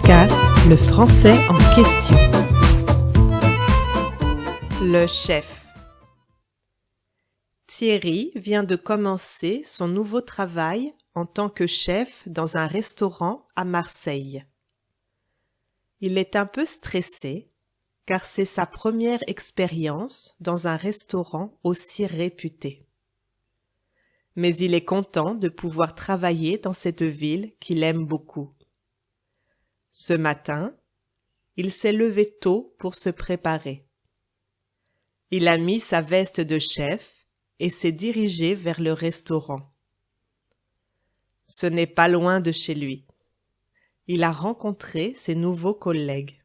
podcast Le français en question. Le chef. Thierry vient de commencer son nouveau travail en tant que chef dans un restaurant à Marseille. Il est un peu stressé car c'est sa première expérience dans un restaurant aussi réputé. Mais il est content de pouvoir travailler dans cette ville qu'il aime beaucoup. Ce matin, il s'est levé tôt pour se préparer. Il a mis sa veste de chef et s'est dirigé vers le restaurant. Ce n'est pas loin de chez lui. Il a rencontré ses nouveaux collègues.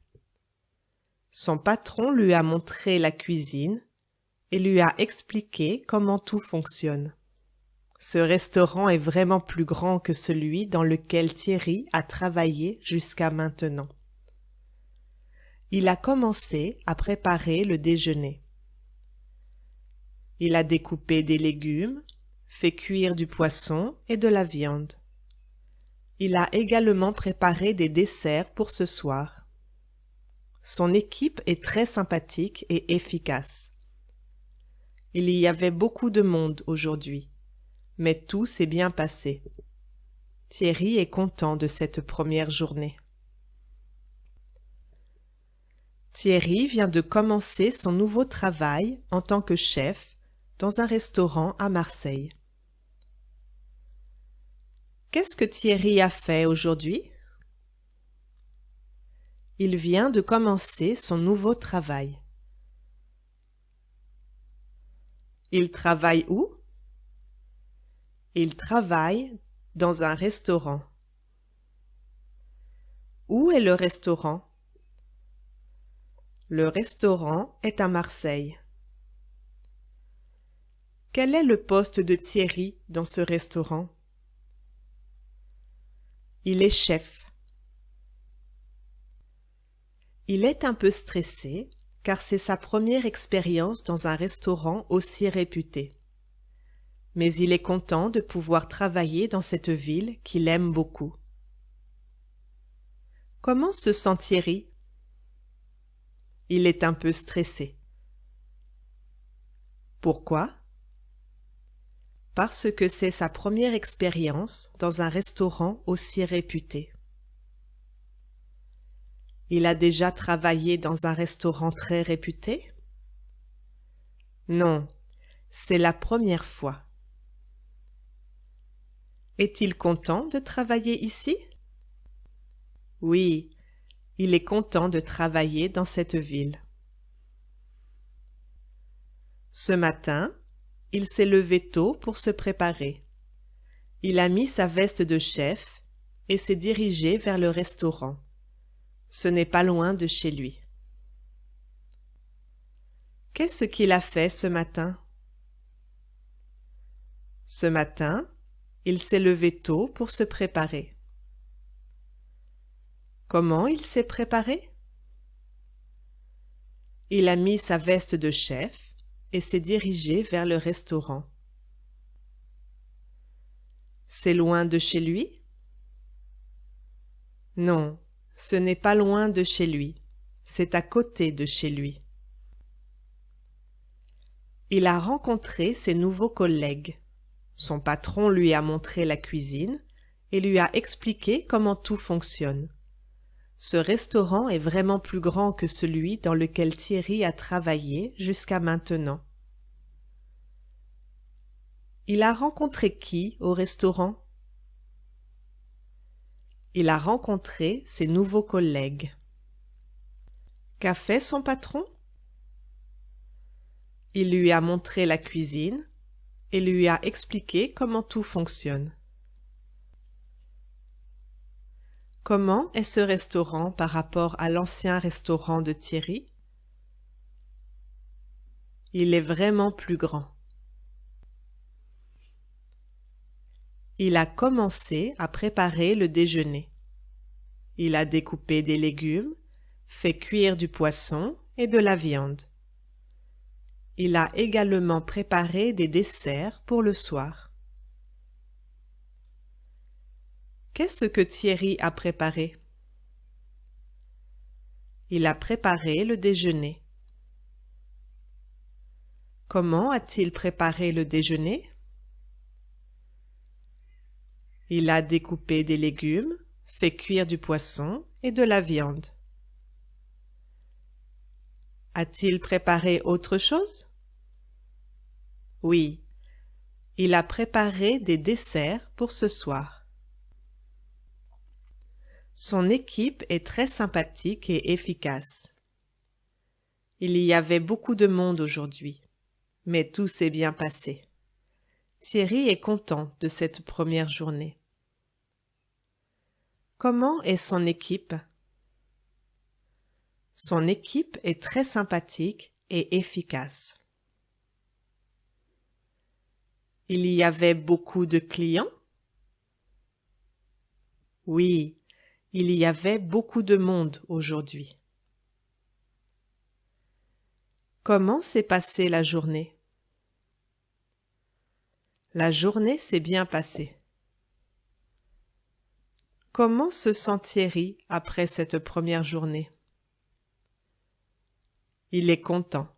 Son patron lui a montré la cuisine et lui a expliqué comment tout fonctionne. Ce restaurant est vraiment plus grand que celui dans lequel Thierry a travaillé jusqu'à maintenant. Il a commencé à préparer le déjeuner. Il a découpé des légumes, fait cuire du poisson et de la viande. Il a également préparé des desserts pour ce soir. Son équipe est très sympathique et efficace. Il y avait beaucoup de monde aujourd'hui. Mais tout s'est bien passé. Thierry est content de cette première journée. Thierry vient de commencer son nouveau travail en tant que chef dans un restaurant à Marseille. Qu'est-ce que Thierry a fait aujourd'hui? Il vient de commencer son nouveau travail. Il travaille où? Il travaille dans un restaurant. Où est le restaurant? Le restaurant est à Marseille. Quel est le poste de Thierry dans ce restaurant? Il est chef. Il est un peu stressé car c'est sa première expérience dans un restaurant aussi réputé. Mais il est content de pouvoir travailler dans cette ville qu'il aime beaucoup. Comment se sent Thierry? Il est un peu stressé. Pourquoi? Parce que c'est sa première expérience dans un restaurant aussi réputé. Il a déjà travaillé dans un restaurant très réputé? Non, c'est la première fois. Est-il content de travailler ici? Oui, il est content de travailler dans cette ville. Ce matin, il s'est levé tôt pour se préparer. Il a mis sa veste de chef et s'est dirigé vers le restaurant. Ce n'est pas loin de chez lui. Qu'est-ce qu'il a fait ce matin? Ce matin, il s'est levé tôt pour se préparer. Comment il s'est préparé? Il a mis sa veste de chef et s'est dirigé vers le restaurant. C'est loin de chez lui? Non, ce n'est pas loin de chez lui. C'est à côté de chez lui. Il a rencontré ses nouveaux collègues. Son patron lui a montré la cuisine et lui a expliqué comment tout fonctionne. Ce restaurant est vraiment plus grand que celui dans lequel Thierry a travaillé jusqu'à maintenant. Il a rencontré qui au restaurant? Il a rencontré ses nouveaux collègues. Qu'a fait son patron? Il lui a montré la cuisine et lui a expliqué comment tout fonctionne. Comment est ce restaurant par rapport à l'ancien restaurant de Thierry? Il est vraiment plus grand. Il a commencé à préparer le déjeuner. Il a découpé des légumes, fait cuire du poisson et de la viande. Il a également préparé des desserts pour le soir. Qu'est-ce que Thierry a préparé? Il a préparé le déjeuner. Comment a-t-il préparé le déjeuner? Il a découpé des légumes, fait cuire du poisson et de la viande. A-t-il préparé autre chose? Oui, il a préparé des desserts pour ce soir. Son équipe est très sympathique et efficace. Il y avait beaucoup de monde aujourd'hui, mais tout s'est bien passé. Thierry est content de cette première journée. Comment est son équipe? Son équipe est très sympathique et efficace. Il y avait beaucoup de clients? Oui, il y avait beaucoup de monde aujourd'hui. Comment s'est passée la journée? La journée s'est bien passée. Comment se sent Thierry après cette première journée? Il est content.